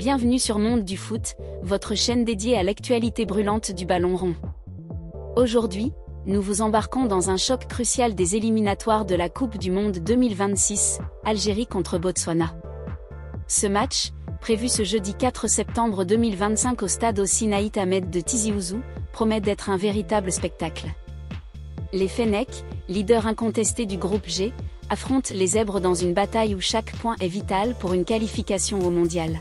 Bienvenue sur Monde du Foot, votre chaîne dédiée à l'actualité brûlante du ballon rond. Aujourd'hui, nous vous embarquons dans un choc crucial des éliminatoires de la Coupe du Monde 2026, Algérie contre Botswana. Ce match, prévu ce jeudi 4 septembre 2025 au stade Osinaï Ahmed de Tizi Ouzou, promet d'être un véritable spectacle. Les Fennecs, leaders incontestés du groupe G, affrontent les Zèbres dans une bataille où chaque point est vital pour une qualification au mondial.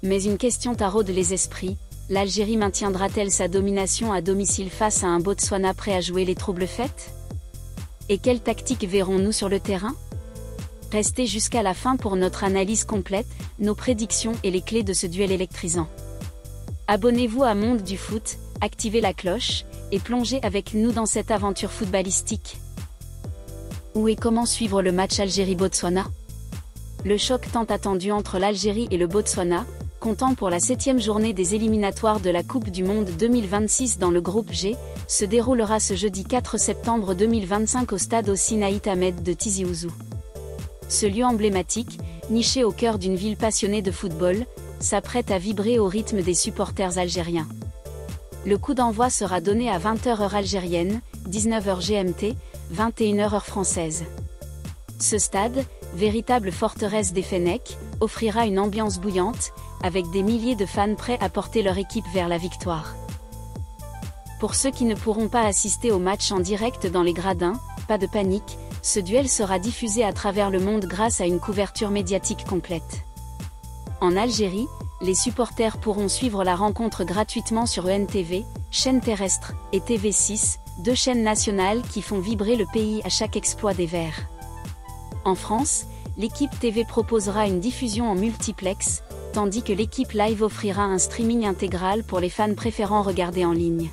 Mais une question taraude les esprits, l'Algérie maintiendra-t-elle sa domination à domicile face à un Botswana prêt à jouer les troubles fêtes? Et quelle tactique verrons-nous sur le terrain? Restez jusqu'à la fin pour notre analyse complète, nos prédictions et les clés de ce duel électrisant. Abonnez-vous à Monde du Foot, activez la cloche, et plongez avec nous dans cette aventure footballistique. Où et comment suivre le match Algérie-Botswana? Le choc tant attendu entre l'Algérie et le Botswana, comptant pour la 7e journée des éliminatoires de la Coupe du Monde 2026 dans le groupe G, se déroulera ce jeudi 4 septembre 2025 au stade Osinaï Ahmed de Tizi Ouzou. Ce lieu emblématique, niché au cœur d'une ville passionnée de football, s'apprête à vibrer au rythme des supporters algériens. Le coup d'envoi sera donné à 20h heure algérienne, 19h GMT, 21h heure française. Ce stade, véritable forteresse des Fennecs, offrira une ambiance bouillante, avec des milliers de fans prêts à porter leur équipe vers la victoire. Pour ceux qui ne pourront pas assister au match en direct dans les gradins, pas de panique, ce duel sera diffusé à travers le monde grâce à une couverture médiatique complète. En Algérie, les supporters pourront suivre la rencontre gratuitement sur ENTV, chaîne terrestre, et TV6, deux chaînes nationales qui font vibrer le pays à chaque exploit des Verts. En France, l'équipe TV proposera une diffusion en multiplex, tandis que l'équipe live offrira un streaming intégral pour les fans préférant regarder en ligne.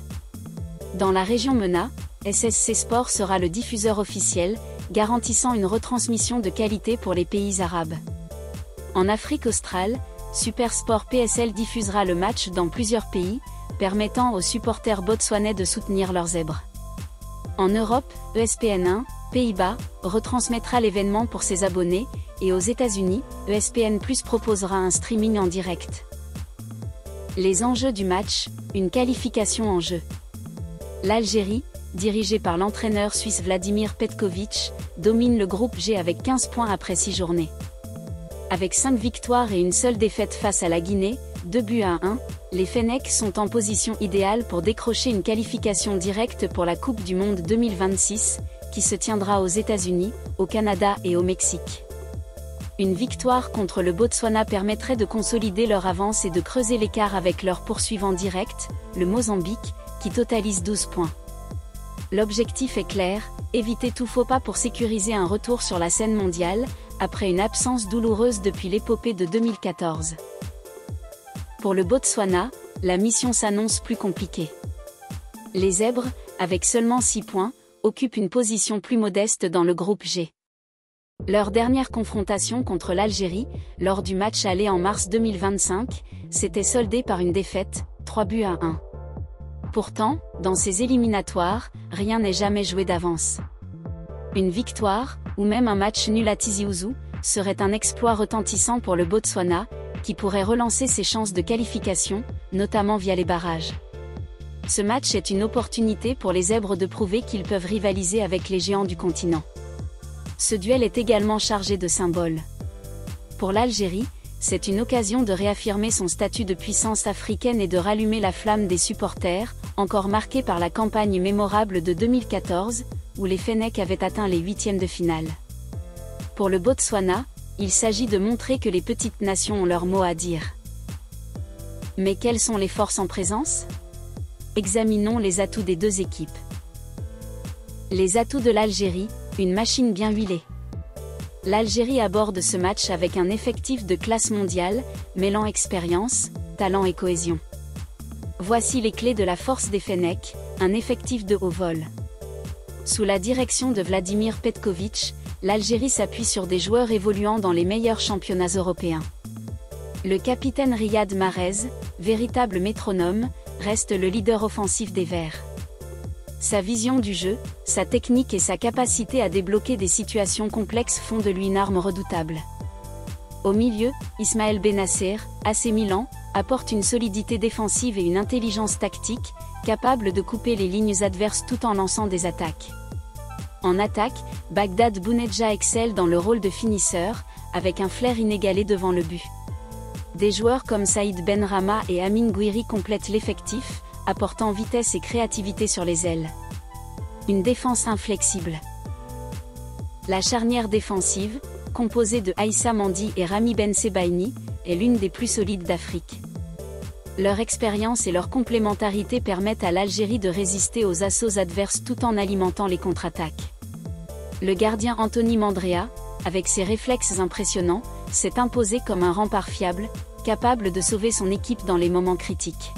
Dans la région MENA, SSC Sport sera le diffuseur officiel, garantissant une retransmission de qualité pour les pays arabes. En Afrique australe, Supersport PSL diffusera le match dans plusieurs pays, permettant aux supporters botswanais de soutenir leurs Zèbres. En Europe, ESPN1, Pays-Bas, retransmettra l'événement pour ses abonnés, et aux États-Unis, ESPN+ proposera un streaming en direct. Les enjeux du match, une qualification en jeu. L'Algérie, dirigée par l'entraîneur suisse Vladimir Petković, domine le groupe G avec 15 points après 6 journées. Avec 5 victoires et une seule défaite face à la Guinée, 2-1, les Fennecs sont en position idéale pour décrocher une qualification directe pour la Coupe du Monde 2026, qui se tiendra aux États-Unis, au Canada et au Mexique. Une victoire contre le Botswana permettrait de consolider leur avance et de creuser l'écart avec leur poursuivant direct, le Mozambique, qui totalise 12 points. L'objectif est clair, éviter tout faux pas pour sécuriser un retour sur la scène mondiale, après une absence douloureuse depuis l'épopée de 2014. Pour le Botswana, la mission s'annonce plus compliquée. Les Zèbres, avec seulement 6 points, occupent une position plus modeste dans le groupe G. Leur dernière confrontation contre l'Algérie, lors du match aller en mars 2025, s'était soldée par une défaite, 3-1. Pourtant, dans ces éliminatoires, rien n'est jamais joué d'avance. Une victoire, ou même un match nul à Tizi Ouzou, serait un exploit retentissant pour le Botswana, qui pourrait relancer ses chances de qualification, notamment via les barrages. Ce match est une opportunité pour les Zèbres de prouver qu'ils peuvent rivaliser avec les géants du continent. Ce duel est également chargé de symboles. Pour l'Algérie, c'est une occasion de réaffirmer son statut de puissance africaine et de rallumer la flamme des supporters, encore marquée par la campagne mémorable de 2014, où les Fennecs avaient atteint les 8e de finale. Pour le Botswana, il s'agit de montrer que les petites nations ont leur mot à dire. Mais quelles sont les forces en présence? Examinons les atouts des deux équipes. Les atouts de l'Algérie, une machine bien huilée. L'Algérie aborde ce match avec un effectif de classe mondiale, mêlant expérience, talent et cohésion. Voici les clés de la force des Fennecs, un effectif de haut vol. Sous la direction de Vladimir Petković, l'Algérie s'appuie sur des joueurs évoluant dans les meilleurs championnats européens. Le capitaine Riyad Mahrez, véritable métronome, reste le leader offensif des Verts. Sa vision du jeu, sa technique et sa capacité à débloquer des situations complexes font de lui une arme redoutable. Au milieu, Ismaël Bennacer, AC Milan, apporte une solidité défensive et une intelligence tactique, capable de couper les lignes adverses tout en lançant des attaques. En attaque, Bagdad Bounedjah excelle dans le rôle de finisseur, avec un flair inégalé devant le but. Des joueurs comme Saïd Benrahma et Amin Gouiri complètent l'effectif, apportant vitesse et créativité sur les ailes. Une défense inflexible. La charnière défensive, composée de Aïssa Mandi et Rami Ben Sebaini, est l'une des plus solides d'Afrique. Leur expérience et leur complémentarité permettent à l'Algérie de résister aux assauts adverses tout en alimentant les contre-attaques. Le gardien Anthony Mandrea, avec ses réflexes impressionnants, s'est imposé comme un rempart fiable, capable de sauver son équipe dans les moments critiques.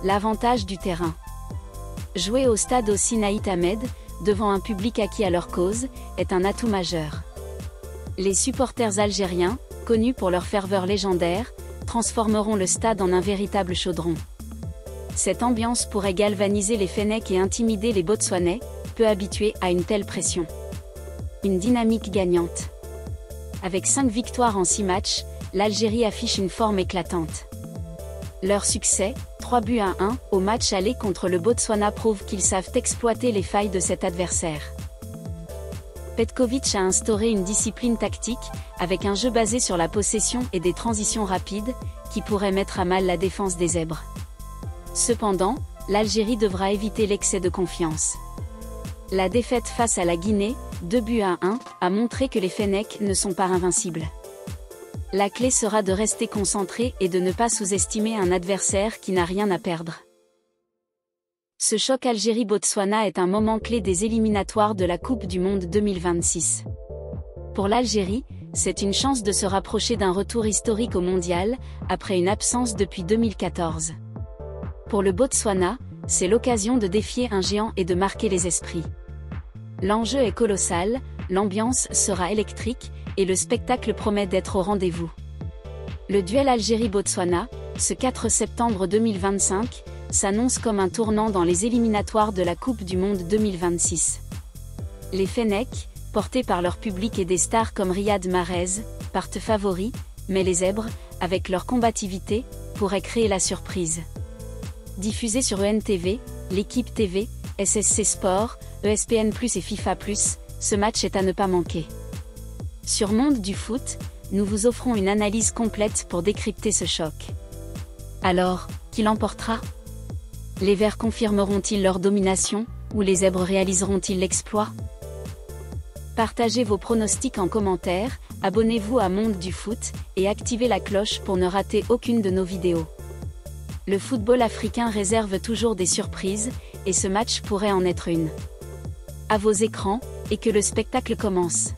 L'avantage du terrain. Jouer au stade au Sinaït Ahmed, devant un public acquis à leur cause, est un atout majeur. Les supporters algériens, connus pour leur ferveur légendaire, transformeront le stade en un véritable chaudron. Cette ambiance pourrait galvaniser les Fennecs et intimider les Botswanais, peu habitués à une telle pression. Une dynamique gagnante. Avec 5 victoires en 6 matchs, l'Algérie affiche une forme éclatante. Leur succès, 3-1 au match aller contre le Botswana prouve qu'ils savent exploiter les failles de cet adversaire. Petkovic a instauré une discipline tactique, avec un jeu basé sur la possession et des transitions rapides, qui pourraient mettre à mal la défense des Zèbres. Cependant, l'Algérie devra éviter l'excès de confiance. La défaite face à la Guinée, 2-1, a montré que les Fennecs ne sont pas invincibles. La clé sera de rester concentré et de ne pas sous-estimer un adversaire qui n'a rien à perdre. Ce choc Algérie-Botswana est un moment clé des éliminatoires de la Coupe du Monde 2026. Pour l'Algérie, c'est une chance de se rapprocher d'un retour historique au mondial, après une absence depuis 2014. Pour le Botswana, c'est l'occasion de défier un géant et de marquer les esprits. L'enjeu est colossal, l'ambiance sera électrique, et le spectacle promet d'être au rendez-vous. Le duel Algérie-Botswana, ce 4 septembre 2025, s'annonce comme un tournant dans les éliminatoires de la Coupe du Monde 2026. Les Fennecs, portés par leur public et des stars comme Riyad Mahrez, partent favoris, mais les Zèbres, avec leur combativité, pourraient créer la surprise. Diffusé sur ENTV, l'Équipe TV, SSC Sport, ESPN+, et FIFA+, ce match est à ne pas manquer. Sur Monde du Foot, nous vous offrons une analyse complète pour décrypter ce choc. Alors, qui l'emportera ? Les Verts confirmeront-ils leur domination, ou les Zèbres réaliseront-ils l'exploit ? Partagez vos pronostics en commentaire, abonnez-vous à Monde du Foot, et activez la cloche pour ne rater aucune de nos vidéos. Le football africain réserve toujours des surprises, et ce match pourrait en être une. À vos écrans, et que le spectacle commence.